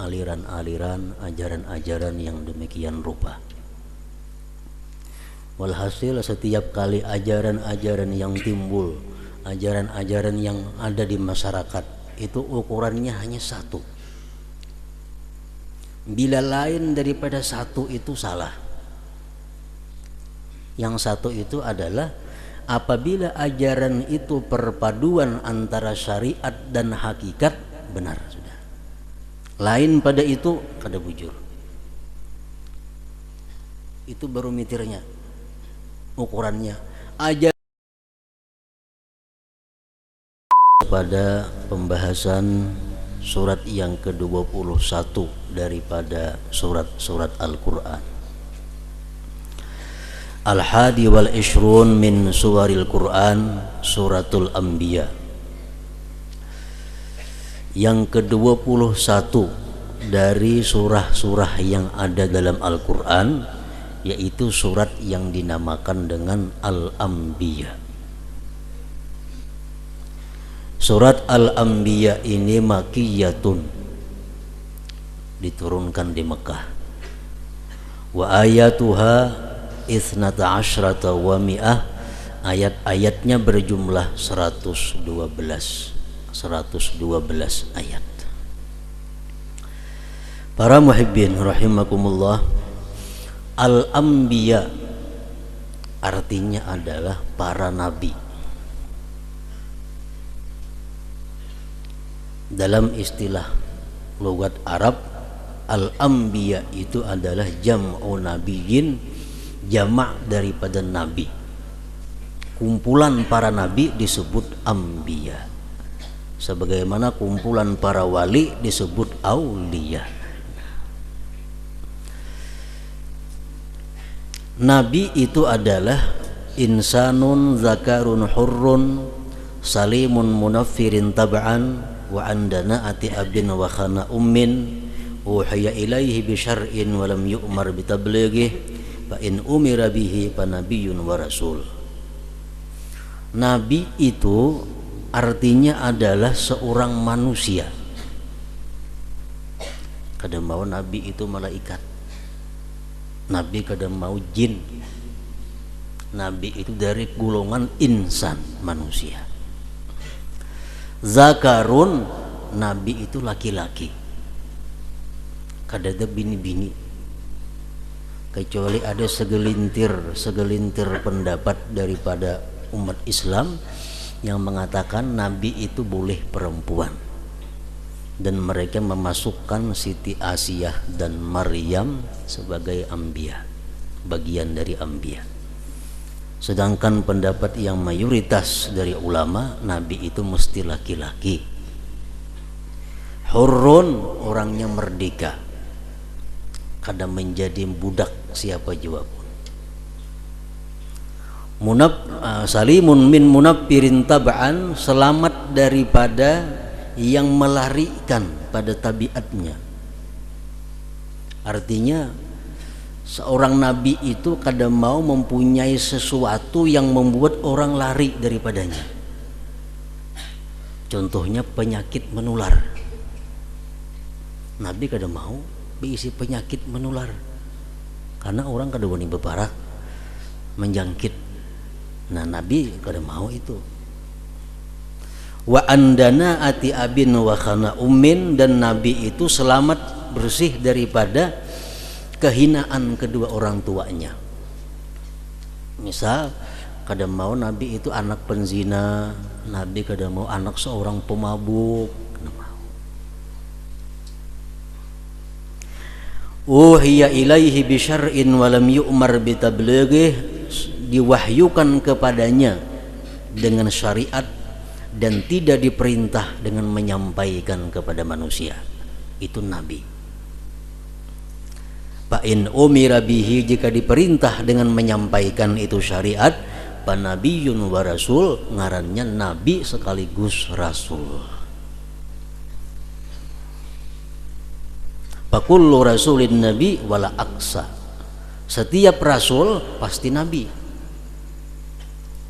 aliran-aliran, ajaran-ajaran yang demikian rupa. Walhasil setiap kali ajaran-ajaran yang timbul, ajaran-ajaran yang ada di masyarakat, itu ukurannya hanya satu. Bila lain daripada satu itu salah. Yang satu itu adalah apabila ajaran itu perpaduan antara syariat dan hakikat, benar sudah. Lain pada itu kada bujur. Itu barometernya, ukurannya. Ajaran pada pembahasan surat yang ke-21 daripada surat-surat Al-Quran. Al-Hadi wal Ishrun min suwaril Quran, suratul Anbiya. Yang ke-21 dari surah-surah yang ada dalam Al-Quran, yaitu surat yang dinamakan dengan Al-Anbiya. Surat Al-Anbiya ini makiyatun, diturunkan di Mekah. Wa ayatuha isnata asyrata wa mi'ah, ayat-ayatnya berjumlah 112 ayat. Para muhibbin rahimakumullah, Al-Anbiya artinya adalah para nabi. Dalam istilah logat Arab, Al-Anbiya itu adalah jam'u nabiyyin, jamak daripada nabi. Kumpulan para nabi disebut anbiya, sebagaimana kumpulan para wali disebut auliya. Nabi itu adalah insanun zakarun hurrun salimun munaffirin tab'an wa andana ati abin wa khana ummin uhiya ilaihi bi syar'in wa lam yu'mar bi tablighi fa in umira bihi fa nabiyyun wa rasul. Nabi itu artinya adalah seorang manusia. Kadang mau nabi itu malaikat, nabi kadang mau jin. Nabi itu dari golongan insan, manusia. Zakarun, nabi itu laki-laki, kada ada bini-bini, kecuali ada segelintir pendapat daripada umat Islam yang mengatakan nabi itu boleh perempuan, dan mereka memasukkan Siti Asiyah dan Maryam sebagai anbiya, bagian dari anbiya. Sedangkan pendapat yang mayoritas dari ulama, nabi itu mesti laki-laki. Hurrun, orangnya merdeka, kadang menjadi budak siapa jua pun. Salimun min munaffirin tab'an, selamat daripada yang melarikan pada tabiatnya. Artinya seorang nabi itu kadang mau mempunyai sesuatu yang membuat orang lari daripadanya. Contohnya penyakit menular. Nabi kadang mau berisi penyakit menular, karena orang kadang wani bebarak menjangkit. Nah, nabi kadang mau itu. Wa andana ati abin wa khana ummin, dan nabi itu selamat bersih daripada kehinaan kedua orang tuanya. Misal kadang mau nabi itu anak penzina, nabi kadang mau anak seorang pemabuk. Uhiya ilaihi bi syar'in wa lam yu'mar bi tablighi, diwahyukan kepadanya dengan syariat dan tidak diperintah dengan menyampaikan kepada manusia. Itu nabi. Fa in umira bihi, jika diperintah dengan menyampaikan itu syariat, fa nabiyyun wa rasul, ngarannya nabi sekaligus rasul. Fa kullu rasulin nabi wala aksa, setiap rasul pasti nabi,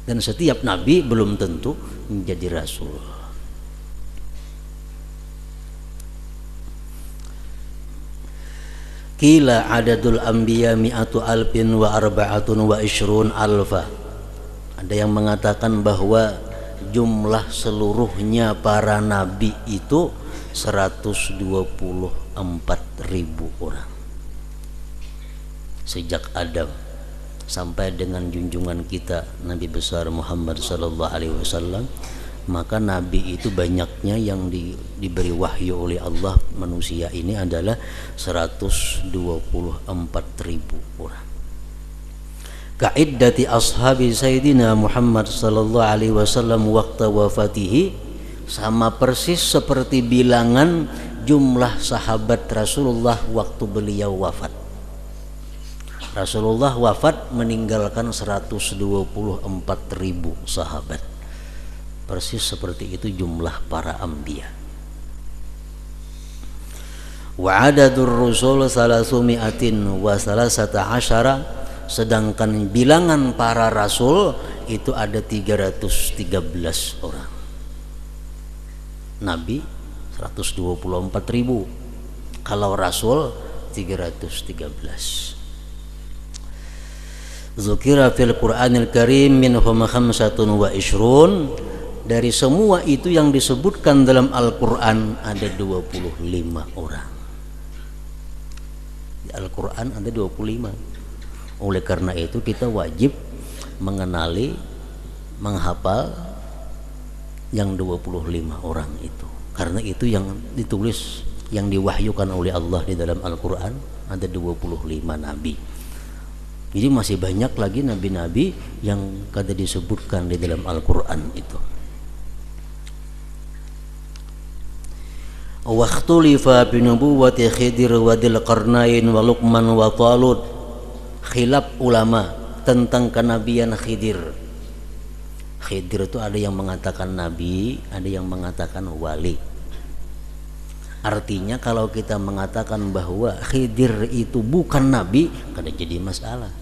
dan setiap nabi belum tentu menjadi rasul. Qila adadul anbiya mi'atu alfin wa arba'atun wa ishrun alfa. Ada yang mengatakan bahwa jumlah seluruhnya para nabi itu 124.000 orang. Sejak Adam sampai dengan junjungan kita Nabi besar Muhammad sallallahu alaihi wasallam, maka nabi itu banyaknya yang diberi wahyu oleh Allah manusia ini adalah 124.000 orang. Ka'iddati ashabi sayyidina Muhammad sallallahu alaihi wasallam waqta wafatihi, sama persis seperti bilangan jumlah sahabat Rasulullah waktu beliau wafat. Rasulullah wafat meninggalkan 124.000 sahabat. Persis seperti itu jumlah para anbiya. Wa adadur rusul 313, sedangkan bilangan para rasul itu ada 313 orang. Nabi 124.000, kalau rasul 313. Zukira fil Qur'anil Karim minhum khamsatun wa ishrun. Dari semua itu yang disebutkan dalam Al-Quran ada 25 orang. Di Al-Quran ada 25. Oleh karena itu kita wajib mengenali, menghafal yang 25 orang itu. Karena itu yang ditulis, yang diwahyukan oleh Allah di dalam Al-Quran ada 25 nabi. Jadi masih banyak lagi nabi-nabi yang kada disebutkan di dalam Al-Quran itu. Waqtulifa bi nubuwwati Khidir wa Dzil Qarnain wa Luqman wa Talut. Khilaf ulama tentang kenabian Khidir. Khidir itu ada yang mengatakan nabi, ada yang mengatakan wali. Artinya kalau kita mengatakan bahwa Khidir itu bukan nabi, kada jadi masalah.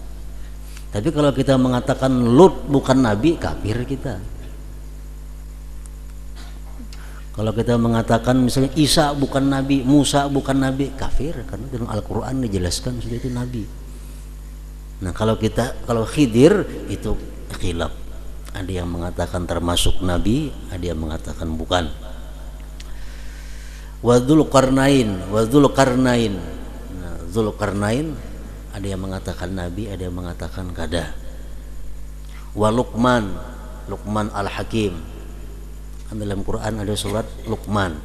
Tapi kalau kita mengatakan Lut bukan nabi, kafir kita. Kalau kita mengatakan misalnya Isa bukan nabi, Musa bukan nabi, kafir, karena dalam Al-Quran dijelaskan sudah itu nabi. Nah kalau Khidir itu khilaf. Ada yang mengatakan termasuk nabi, ada yang mengatakan bukan. Wa Dzul Qarnain. Nah, Dzul Qarnain ada yang mengatakan nabi, ada yang mengatakan kada. Wa Luqman Al-Hakim. Dalam Quran ada surat Luqman.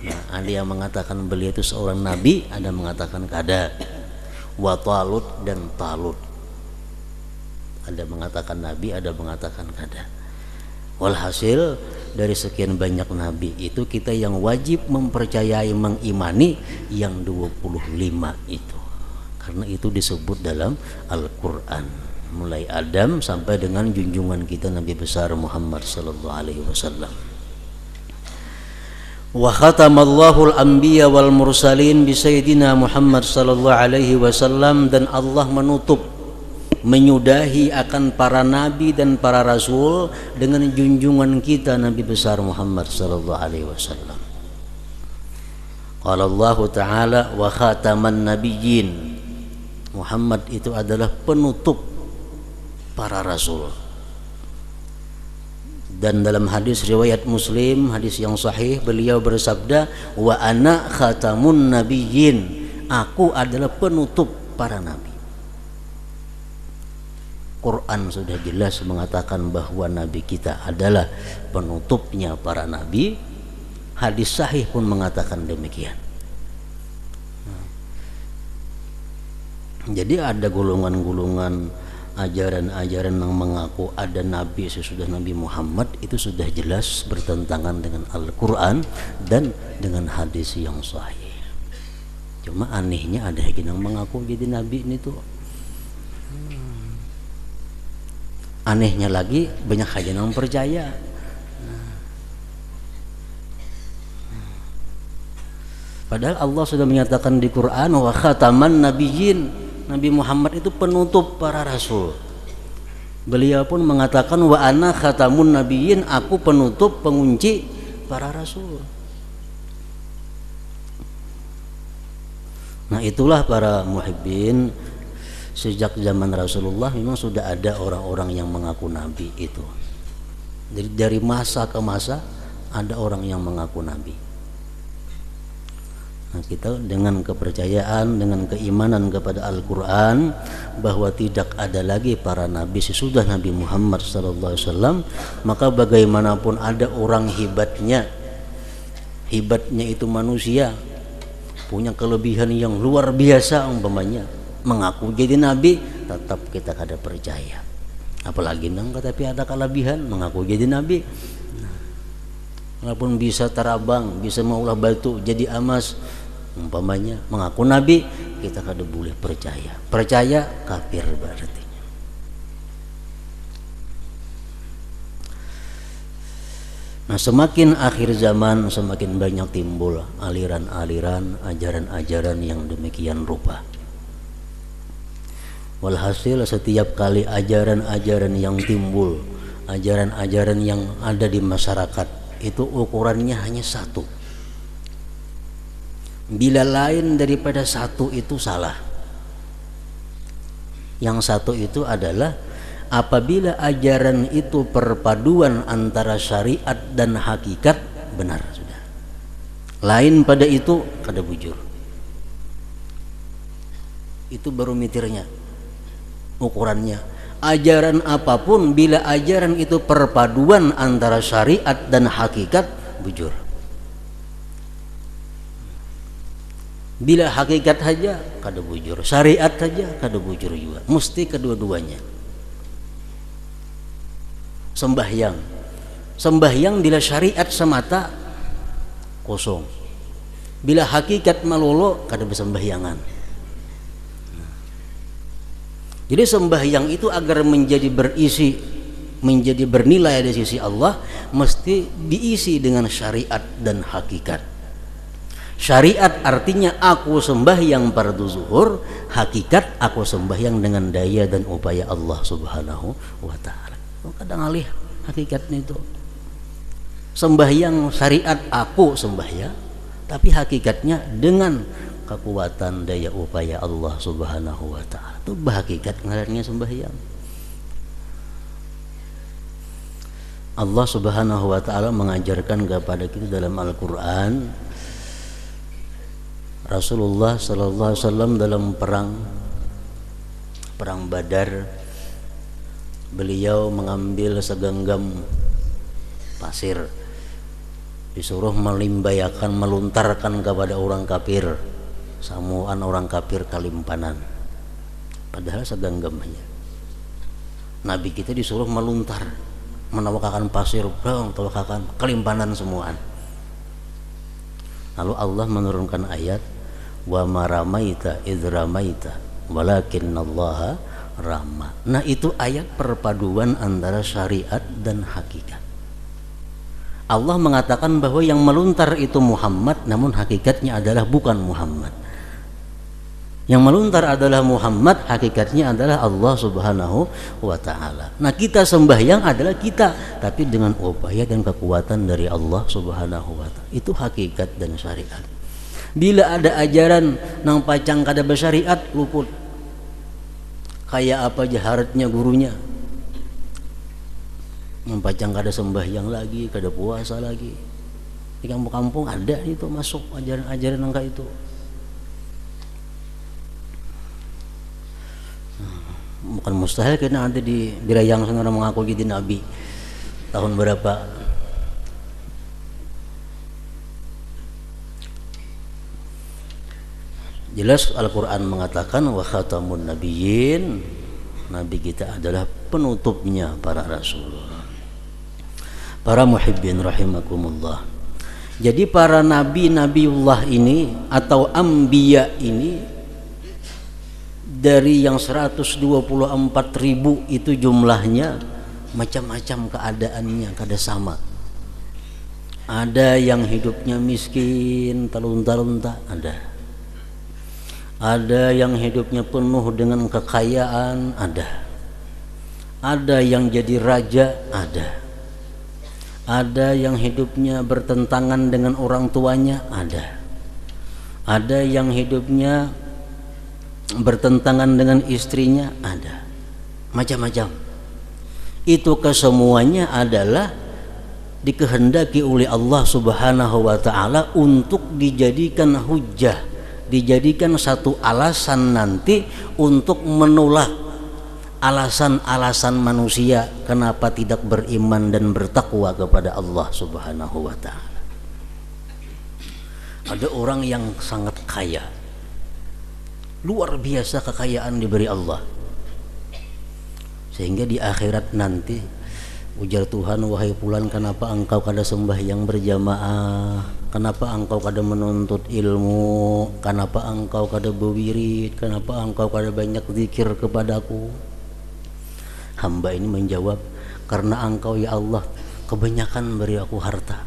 Nah, ada yang mengatakan beliau itu seorang nabi, ada yang mengatakan kada. Wa Talut dan Talut. Ada yang mengatakan nabi, ada yang mengatakan kada. Walhasil dari sekian banyak nabi itu kita yang wajib mempercayai, mengimani yang 25 itu. Karena itu disebut dalam Al-Quran mulai Adam sampai dengan junjungan kita Nabi besar Muhammad sallallahu alaihi wasallam. Wa khatamallahu al-anbiya wal mursalin bi sayyidina Muhammad sallallahu alaihi wasallam, dan Allah menutup, menyudahi akan para nabi dan para rasul dengan junjungan kita Nabi besar Muhammad sallallahu alaihi wasallam. Qala Allah Ta'ala wa khataman nabiyyin. Muhammad itu adalah penutup para rasul. Dan dalam hadis riwayat Muslim, hadis yang sahih, beliau bersabda, wa ana khatamun nabiyyin, aku adalah penutup para nabi. Quran sudah jelas mengatakan bahwa nabi kita adalah penutupnya para nabi. Hadis sahih pun mengatakan demikian. Jadi ada golongan-golongan ajaran-ajaran yang mengaku ada nabi sesudah Nabi Muhammad, itu sudah jelas bertentangan dengan Al-Quran dan dengan hadis yang sahih. Cuma anehnya ada yang mengaku jadi nabi ini tuh. Anehnya lagi banyak aja yang percaya. Padahal Allah sudah menyatakan di Quran wa khataman nabiyyin. Nabi Muhammad itu penutup para rasul. Beliau pun mengatakan wa ana khatamun nabiyyin, aku penutup, pengunci para rasul. Nah itulah para muhibbin, sejak zaman Rasulullah memang sudah ada orang-orang yang mengaku nabi itu. Jadi dari masa ke masa ada orang yang mengaku nabi. Nah, kita dengan kepercayaan, dengan keimanan kepada Al-Quran bahwa tidak ada lagi para nabi sesudah Nabi Muhammad SAW, maka bagaimanapun ada orang hebatnya itu manusia punya kelebihan yang luar biasa umpamanya, mengaku jadi nabi, tetap kita kada percaya. Apalagi tapi ada kelebihan mengaku jadi nabi. Walaupun bisa terabang, bisa maulah batu jadi emas umpamanya, mengaku nabi, kita kada boleh percaya. Percaya kafir berarti. Nah, semakin akhir zaman semakin banyak timbul aliran-aliran, ajaran-ajaran yang demikian rupa. Walhasil setiap kali ajaran-ajaran yang timbul, ajaran-ajaran yang ada di masyarakat, itu ukurannya hanya satu. Bila lain daripada satu itu salah. Yang satu itu adalah apabila ajaran itu perpaduan antara syariat dan hakikat, benar sudah. Lain pada itu kada bujur. Itu barometernya, ukurannya. Ajaran apapun bila ajaran itu perpaduan antara syariat dan hakikat, bujur. Bila hakikat saja kada bujur, syariat saja kada bujur juga. Mesti kedua-duanya. Sembahyang bila syariat semata kosong. Bila hakikat malolo kada bersembahyangan. Jadi sembahyang itu agar menjadi berisi, menjadi bernilai di sisi Allah, mesti diisi dengan syariat dan hakikat. Syariat artinya aku sembahyang fardu zuhur, hakikat aku sembahyang dengan daya dan upaya Allah Subhanahu wa ta'ala. Kadang alih hakikatnya itu. Sembahyang syariat aku sembahyang, tapi hakikatnya dengan kekuatan daya upaya Allah Subhanahu wa ta'ala. Itu hakikat ngarannya sembahyang. Allah Subhanahu wa ta'ala mengajarkan kepada kita dalam Al-Quran. Rasulullah sallallahu alaihi wasallam dalam perang Badar, beliau mengambil segenggam pasir, disuruh melimbayakan, meluntarkan kepada orang kafir, samuan orang kafir kalimpanan, padahal segenggam hanya. Nabi kita disuruh meluntar, menawakakan pasir, tawakakan kalimpanan semuaan. Lalu Allah menurunkan ayat, wa ma ramaita idz ramaita walakinnallaha rama. Nah, itu ayat perpaduan antara syariat dan hakikat. Allah mengatakan bahwa yang meluntar itu Muhammad, namun hakikatnya adalah bukan Muhammad. Yang meluntar adalah Muhammad, hakikatnya adalah Allah Subhanahu wa ta'ala. Nah, kita sembahyang adalah kita, tapi dengan upaya dan kekuatan dari Allah Subhanahu wa ta'ala. Itu hakikat dan syariat. Bila ada ajaran nang pacang kada bersyariat, luput. Kayak apa jaharatnya gurunya, mempacang kada sembahyang lagi, kada puasa lagi. Di kampung-kampung ada itu masuk ajaran-ajaran nangka itu. Bukan mustahil karena ada di Birayang sana orang mengaku jadi nabi. Tahun berapa? Jelas Al-Quran mengatakan wa khatamun nabiyyin, nabi kita adalah penutupnya para rasul. Para muhibbin rahimakumullah. Jadi para nabi-nabiullah ini atau anbiya ini dari yang 124.000 itu jumlahnya, macam-macam keadaannya, kada sama. Ada yang hidupnya miskin, talunta-lunta, ada. Ada yang hidupnya penuh dengan kekayaan, ada. Ada yang jadi raja, ada. Ada yang hidupnya bertentangan dengan orang tuanya, ada. ada yang hidupnya bertentangan dengan istrinya, ada macam-macam. Itu kesemuanya adalah dikehendaki oleh Allah Subhanahu wa taala untuk dijadikan hujjah, dijadikan satu alasan nanti untuk menolak alasan-alasan manusia kenapa tidak beriman dan bertakwa kepada Allah Subhanahu wa taala. Ada orang yang sangat kaya, luar biasa kekayaan diberi Allah, sehingga di akhirat nanti ujar Tuhan, wahai fulan, kenapa engkau kada sembahyang berjamaah, kenapa engkau kada menuntut ilmu, kenapa engkau kada berwirid, kenapa engkau kada banyak zikir kepadaku? Hamba ini menjawab, karena engkau ya Allah kebanyakan beri aku harta,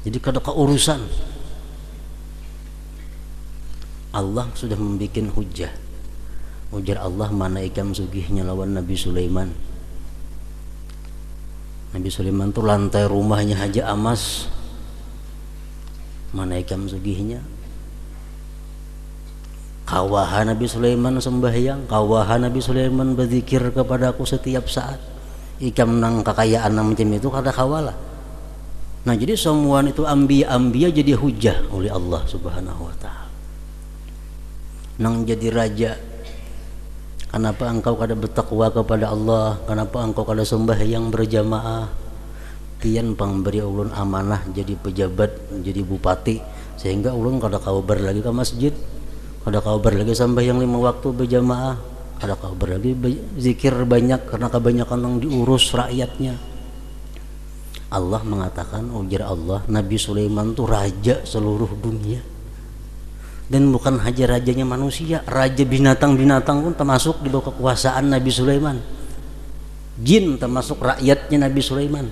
jadi kada keurusan. Allah sudah membuat hujjah. Ujar Allah, mana ikam sugihnya lawan Nabi Sulaiman. Nabi Sulaiman tuh lantai rumahnya aja emas, mana ikam sugihnya. Kawahan Nabi Sulaiman sembahyang, kawahan Nabi Sulaiman berzikir kepada aku setiap saat. Ikam nang kekayaan macam itu kada kawala. Nah, jadi semua itu ambiya jadi hujjah oleh Allah Subhanahu wa taala. Nang jadi raja, kenapa engkau kada bertakwa kepada Allah, kenapa engkau kada sembahyang berjamaah? Pian pamberi ulun amanah jadi pejabat, jadi bupati, sehingga ulun kada kabar lagi ke masjid, kada kabar lagi sembahyang 5 waktu berjamaah, kada kabar lagi zikir banyak karena kebanyakan yang diurus rakyatnya. Allah mengatakan, ujar Allah, Nabi Sulaiman itu raja seluruh dunia. Dan bukan hanya rajanya manusia, raja binatang-binatang pun termasuk di bawah kekuasaan Nabi Sulaiman. Jin termasuk rakyatnya Nabi Sulaiman.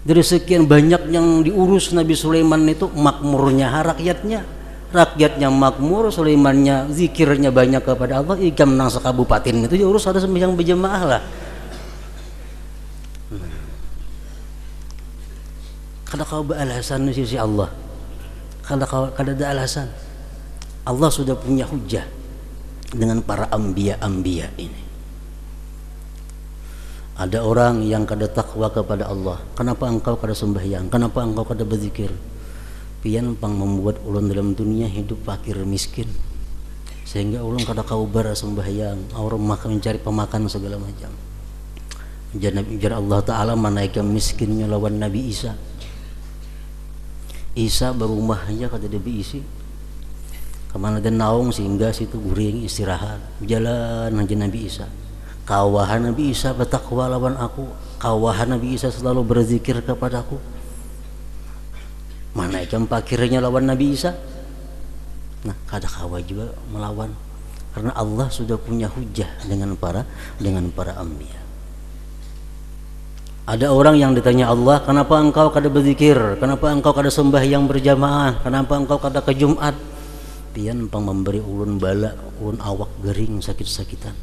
Dari sekian banyak yang diurus Nabi Sulaiman itu, makmurnya rakyatnya makmur, Sulaimannya zikirnya banyak kepada Allah. Ikam nang sekabupaten itu diurus ada sembahyang berjamaah lah. Kada kau beralasan di sisi Allah, kada ada alasan. Allah sudah punya hujjah dengan para anbiya ini. Ada orang yang kada takwa kepada Allah, kenapa engkau kada sembahyang, kenapa engkau kada berzikir? Pian pang membuat ulun dalam dunia hidup fakir miskin, sehingga ulun kada kaubar sembahyang, orang makan mencari pemakan segala macam. Ujar Allah Ta'ala, manaika miskinnya lawan Nabi Isa. Isa berumahnya kada diisi, kemana dan naung sehingga situ guring istirahat, jalan aja Nabi Isa. Kawahan Nabi Isa bertakwa lawan aku, kawahan Nabi Isa selalu berzikir kepadaku. Mana ikan pakirnya lawan Nabi Isa? Nah, kada kawa juga melawan, karena Allah sudah punya hujjah dengan para anbiya. Ada orang yang ditanya Allah, kenapa engkau kada berzikir, kenapa engkau kada sembahyang berjamaah, kenapa engkau kada ke Jumat? Pian pang memberi ulun bala, ulun awak gering sakit-sakitan.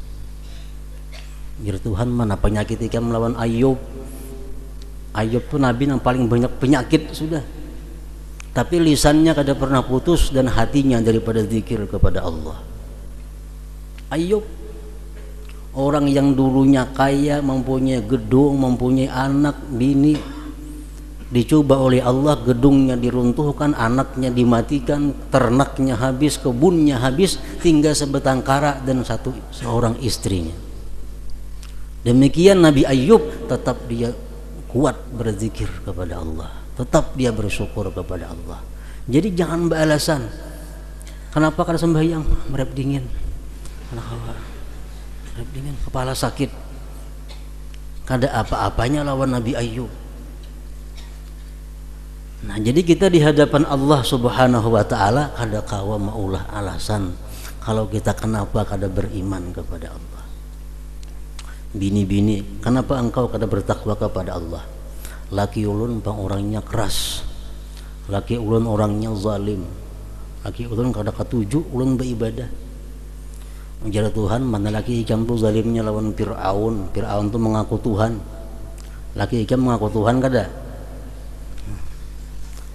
Biar Tuhan, mana penyakit ikam melawan Ayub. Ayub tuh nabi yang paling banyak penyakit sudah, tapi lisannya kada pernah putus dan hatinya daripada zikir kepada Allah. Ayub, orang yang dulunya kaya, mempunyai gedung, mempunyai anak, bini, dicoba oleh Allah, gedungnya diruntuhkan, anaknya dimatikan, ternaknya habis, kebunnya habis, tinggal sebatang kara dan seorang istrinya. Demikian Nabi Ayub, tetap dia kuat berzikir kepada Allah, tetap dia bersyukur kepada Allah. Jadi jangan beralasan, kenapa kada sembahyang, merep dingin, merep dingin, kepala sakit. Kada apa-apanya lawan Nabi Ayub. Nah, jadi kita di hadapan Allah Subhanahu wa taala kada kawa maulah alasan kalau kita kenapa kada beriman kepada Allah. Bini-bini, kenapa engkau kada bertakwa kepada Allah? Laki ulun pang orangnya keras, laki ulun orangnya zalim, laki ulun kada katuju ulun beribadah. Ujar Tuhan, mana laki ikam tu zalimnya lawan Fir'aun. Fir'aun tu mengaku Tuhan, laki ikam mengaku Tuhan kada?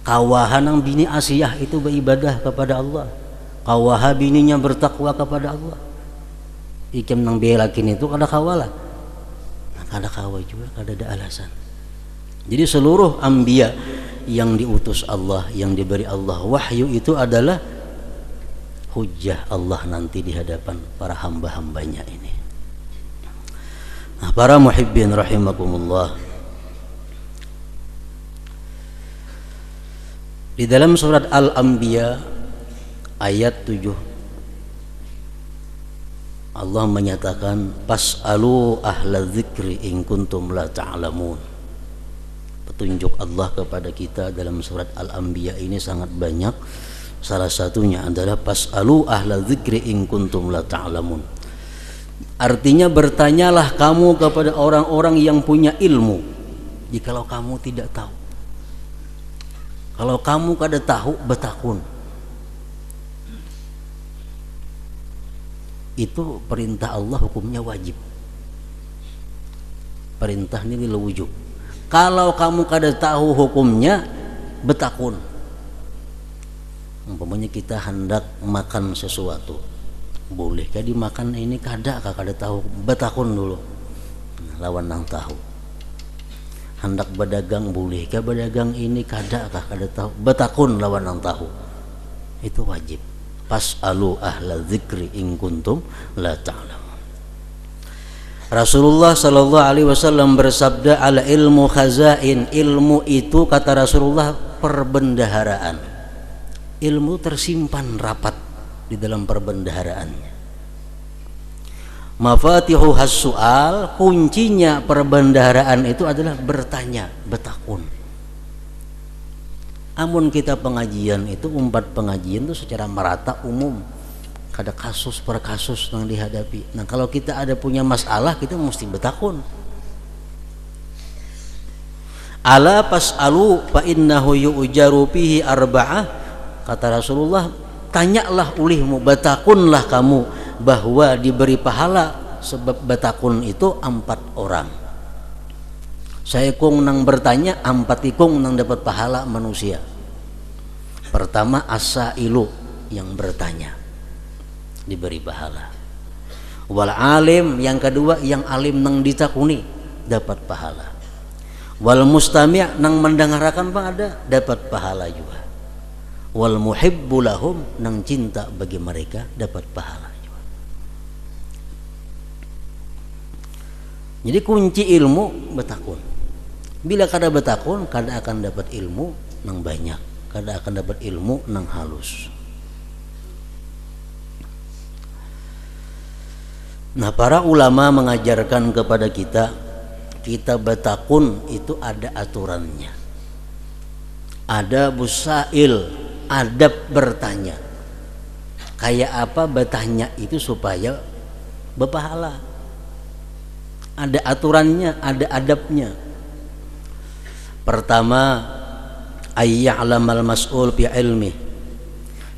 Kawaha nang bini Asiyah itu beribadah kepada Allah, kawaha bininya bertakwa kepada Allah. Ikem nang belakin itu kada kawalah, kada kawa juga, kada ada alasan. Jadi seluruh anbiya yang diutus Allah, yang diberi Allah wahyu itu adalah hujjah Allah nanti di hadapan para hamba-hambanya ini. Nah, para muhibbin rahimakumullah, di dalam surat Al-Anbiya ayat 7 Allah menyatakan fas'alu ahla dzikri in kuntum la ta'lamun. Petunjuk Allah kepada kita dalam surat Al-Anbiya ini sangat banyak. Salah satunya adalah fas'alu ahla dzikri in kuntum la ta'lamun. Artinya bertanyalah kamu kepada orang-orang yang punya ilmu jikalau kamu tidak tahu. Kalau kamu kada tahu, betakun. Itu perintah Allah, hukumnya wajib. Perintah ini lil wujub. Kalau kamu kada tahu hukumnya, betakun. Umpamanya kita hendak makan sesuatu, bolehkah dimakan ini? Kada tahu, betakun dulu. Lawan nang tahu. Hendak berdagang, bolehkah berdagang ini? Kada tahu, betakun lawan nang tahu. Itu wajib. Fas'alu ahla dzikri in kuntum la ta'lamun. Rasulullah sallallahu alaihi wasallam bersabda, al ilmu khazain. Ilmu itu, kata Rasulullah, perbendaharaan. Ilmu tersimpan rapat di dalam perbendaharaannya. Mafatihu has-su'al, kuncinya perbendaharaan itu adalah bertanya, betakun. Amun kita pengajian itu, umpat pengajian itu secara merata umum, kada kasus per kasus yang dihadapi. Nah, kalau kita ada punya masalah, kita mesti betakun. Ala pas'alu fa innahu yu'jaru fihi arba'ah. Kata Rasulullah, tanyalah ulihmu, betakunlah kamu, bahwa diberi pahala sebab betakun itu 4 orang. Saya kong nang bertanya, 4 ikung nang dapat pahala manusia. Pertama as-sailu, yang bertanya, diberi pahala. Wal alim, yang kedua yang alim nang ditakuni, dapat pahala. Wal mustami' nang mendengarkan pun ada, dapat pahala juga. Wal muhibbu lahum, nang cinta bagi mereka, dapat pahala juga. Jadi kunci ilmu betakun. Bila kada betakun, kada akan dapat ilmu nang banyak, kada akan dapat ilmu nang halus. Nah, para ulama mengajarkan kepada kita, kita betakun itu ada aturannya. Ada busail, adab bertanya. Kayak apa bertanya itu supaya berpahala. Ada aturannya, ada adabnya. Pertama, ayya'lamal mas'ul bi ilmi.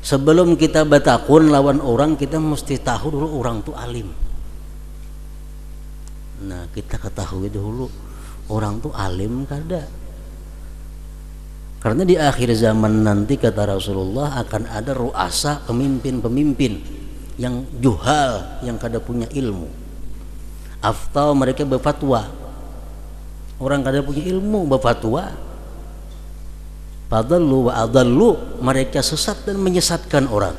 Sebelum kita betakun lawan orang, kita mesti tahu dulu orang itu alim. Nah, kita ketahui dulu orang itu alim kada. Karena di akhir zaman nanti, kata Rasulullah, akan ada ru'asa, pemimpin-pemimpin yang juhal, yang kada punya ilmu. Aftal mereka berfatwa. Orang kada punya ilmu berfatwa, padallu wa adallu, mereka sesat dan menyesatkan orang.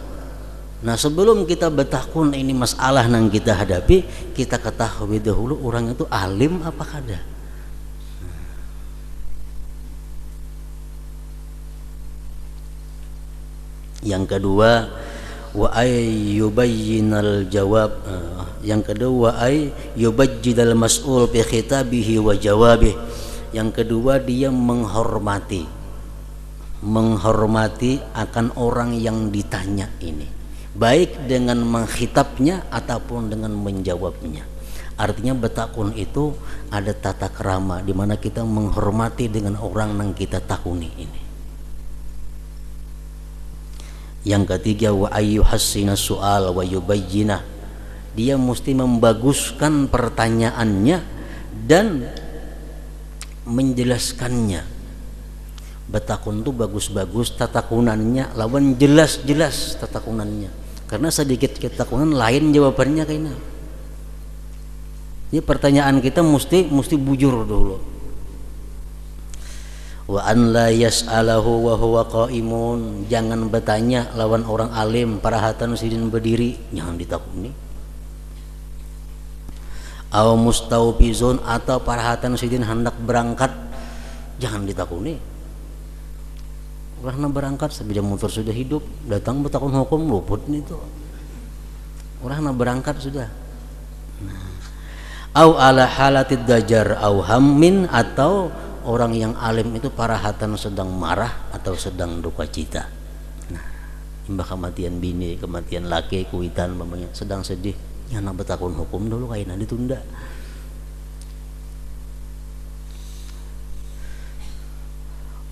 Nah, sebelum kita betakun ini masalah yang kita hadapi, kita ketahui dahulu orang itu alim apa kada. Yang kedua, wa ayyubayyinal jawab. Yang kedua, ay yubajjidal mas'ul bi khitabihi wa jawabih. Yang kedua, dia menghormati akan orang yang ditanya ini, baik dengan mengkhitabnya ataupun dengan menjawabnya. Artinya betakun itu ada tata krama di mana kita menghormati dengan orang yang kita takuni ini. Yang ketiga, wa ayyuhassina su'al wa yubayyinah. Dia mesti membaguskan pertanyaannya dan menjelaskannya. Betakun tuh bagus-bagus tatakunannya, lawan jelas-jelas tatakunannya. Karena sedikit ketakunan lain jawabannya kayaknya. Ini pertanyaan kita mesti bujur dulu. Wa an la yas'alahu wa huwa qaimun, jangan bertanya lawan orang alim parahatan sidin berdiri, jangan ditakuni. Aw mustaufizun, atau parahatan sidin hendak berangkat, jangan ditakuni. Orang berangkat sebelum motor sudah hidup, datang bertakun hukum luput itu. Orang berangkat sudah. Au ala halatid dajar au hammin, atau orang yang alim itu parahatan sedang marah atau sedang duka cita. Nah, imbah kematian bini, kematian laki, kuitan mamanya sedang sedih, yang nak bertakun hukum dulu kayaknya ditunda.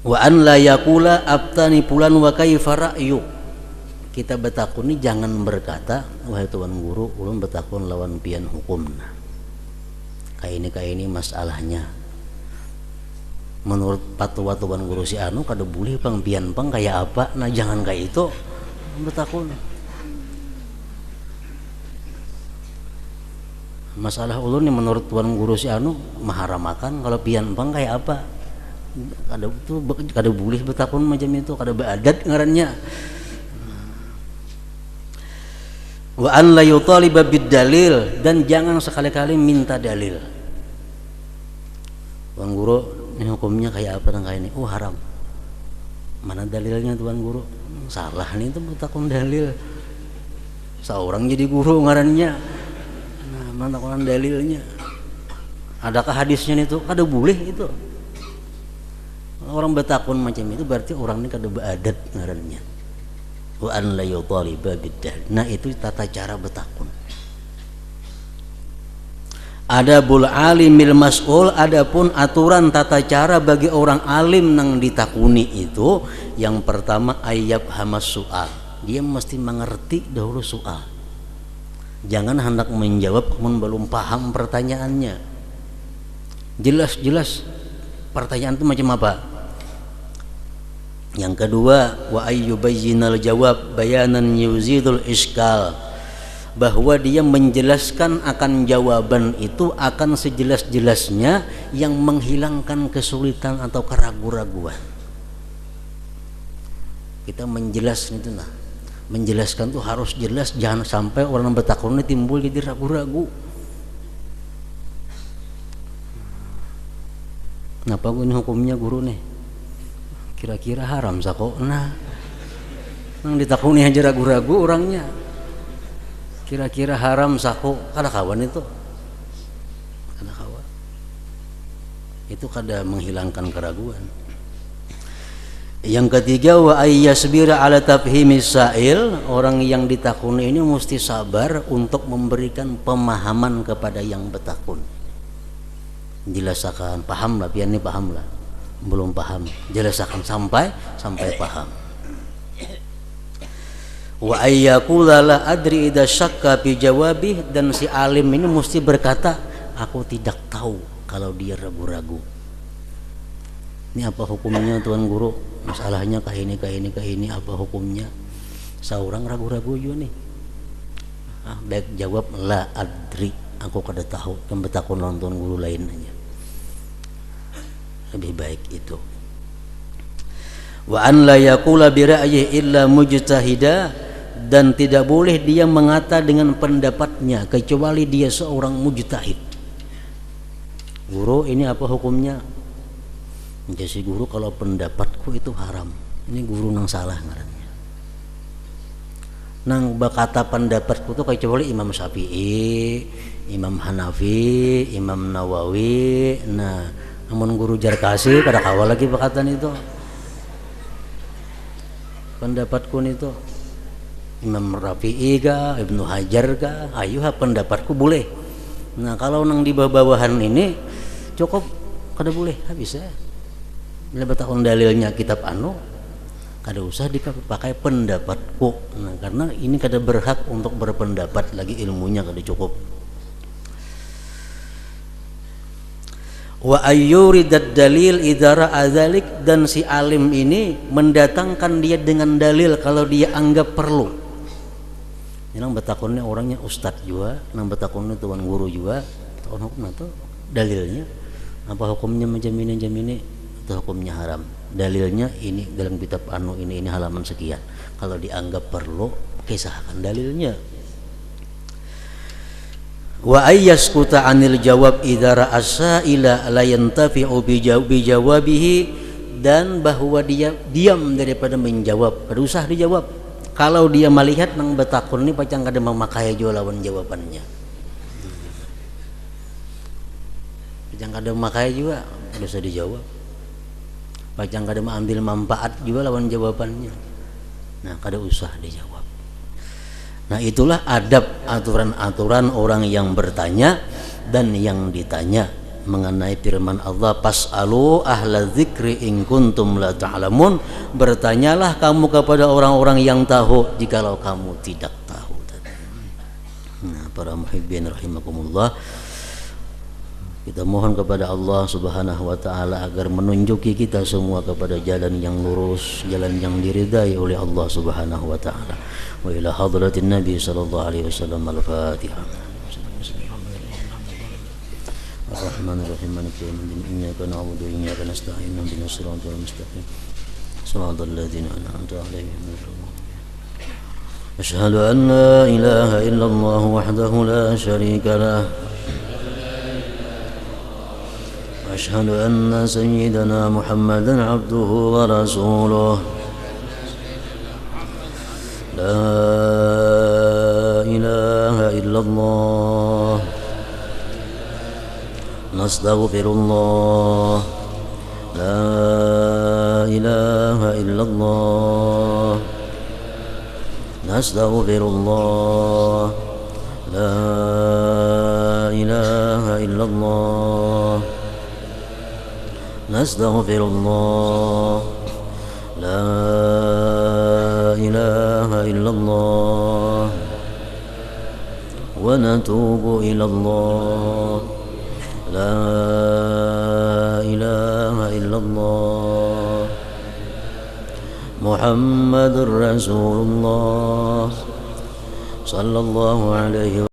Wa an la yaqula abtani pulan wa kaifa ra'yu, kita bertakun ini jangan berkata, wahai tuan guru ulun bertakun lawan pian hukumna. Kayak ini masalahnya. Menurut patwa tuan guru si anu kada boleh pang pian pang kayak apa, nah jangan kayak itu bertakun. Masalah ulun nih menurut tuan guru si anu maharamakan kalau pian pang kayak apa. Kada boleh bertakun macam itu, kada beadat ngarannya. Wa an la yutaliba bid dalil, dan jangan sekali-kali minta dalil. Tuan guru ini hukumnya kayak apa dan kayak ini, haram. Mana dalilnya tuan guru? Salah nih itu bertakun dalil. Seorang jadi guru ngarannya. Nah, mana takunan dalilnya? Adakah hadisnya itu? Kada boleh itu. Orang bertakun macam itu berarti orang ini kada beadat ngarannya. Wa an la yutaliba bid-dalil. Nah, itu tata cara bertakun. Adabul alimil mas'ul, adapun aturan tata cara bagi orang alim nang ditakuni itu, yang pertama ayyab hamas soal. Dia mesti mengerti dahulu soal. Jangan hendak menjawab kemudian belum paham pertanyaannya. Jelas-jelas pertanyaan itu macam apa. Yang kedua, wa ayyubayyinal jawab bayanan yuzidul iskal, bahwa dia menjelaskan akan jawaban itu akan sejelas-jelasnya yang menghilangkan kesulitan atau keraguan-raguan. Kita menjelaskan itu, nah menjelaskan tuh harus jelas, jangan sampai orang bertakun ini timbul jadi ragu-ragu. Kenapa ini hukumnya guru nih? Kira-kira haram sako. Nah, nang ditakuni aja ragu-ragu orangnya. Kira-kira haram sako, kada kawan itu. Kada kawan. Itu kada menghilangkan keraguan. Yang ketiga, wa ayyasbira ala tafhimis sa'il, orang yang ditakuni ini mesti sabar untuk memberikan pemahaman kepada yang bertakun. Jelaskan, paham lah, pian ini paham lah. Belum paham, jelaskan sampai paham. Wa ayyaqula la adri idza syakka fi jawabih, dan si alim ini mesti berkata, aku tidak tahu kalau dia ragu-ragu. Ini apa hukumnya tuan guru? Masalahnya kah ini apa hukumnya? Seorang ragu-ragu juga nih. Baik jawab la adri, aku kada tahu, kan bertakun lawan tuan guru lain aja. Lebih baik itu. Wa an la yaqula bi ra'yi illa mujtahida, dan tidak boleh dia mengata dengan pendapatnya kecuali dia seorang mujtahid. Guru, ini apa hukumnya? Jadi guru, kalau pendapatku itu haram. Ini guru nang salah ngarannya. Nang berkata pendapatku itu kecuali Imam Syafi'i, Imam Hanafi, Imam Nawawi. Nah, namun guru Jarkasi kada kawal lagi perkataan itu. Pendapatku itu Imam Rafi'i kah, Ibnu Hajar kah, ayo pendapatku boleh. Nah, kalau nang di bawah-bawahan ini cukup kada boleh, habis ya. Bila bertakun dalilnya kitab anu, kada usah dipakai pendapatku. Nah, karena ini kada berhak untuk berpendapat lagi, ilmunya kada cukup. Wa ayyuridad dalil idara adzalik, dan si alim ini mendatangkan dia dengan dalil kalau dia anggap perlu. Nang betakunnya orangnya ustadz juga, nang betakunnya tuan guru juga, tahun hukum atau dalilnya apa hukumnya menjamini atau hukumnya haram. Dalilnya ini dalam kitab anu ini halaman sekian. Kalau dianggap perlu, kisahkan dalilnya. Wa ayyaskuta 'anil jawab idza ra'asa ila la yantafi'u bi jawabihi, dan bahwa dia diam daripada menjawab, berusaha dijawab. Kalau dia melihat nang betakun ini pacang kada memakai juga lawan jawabannya. Pacang kada memakai juga bisa dijawab. Pacang kada mengambil manfaat juga lawan jawabannya. Nah, kada usah dijawab. Nah, itulah adab aturan-aturan orang yang bertanya dan yang ditanya mengenai firman Allah, pas'alu ahla dzikri in kuntum la ta'lamun, bertanyalah kamu kepada orang-orang yang tahu jikalau kamu tidak tahu. Nah, para muhibbin rahimakumullah, kita mohon kepada Allah Subhanahu wa taala agar menunjuki kita semua kepada jalan yang lurus, jalan yang diridai oleh Allah Subhanahu wa taala. Wa ila hadratin Nabi sallallahu alaihi wasallam. Al-Fatihah. Ar-Rahmanir-Rahim. Maliki yaumiddin. Iyyaka na'budu wa iyyaka nasta'in. Ihdinas siratal mustaqim. Shiratal ladzina an'amta 'alaihim ghairil maghdubi 'alaihim. Asyhadu an la ilaha illallah wahdahu la syarika lah. Asyhadu anna sayyidana Muhammadan 'abduhu wa rasuluh. La ilaha illallah. Nastaghfirullah. La ilaha illallah. Nastaghfirullah. La ilaha illallah. Nastaghfirullah. La ilaha illallah. Wa natubu ilallah. La ilaha illallah. Muhammadur Rasulullah sallallahu alaihi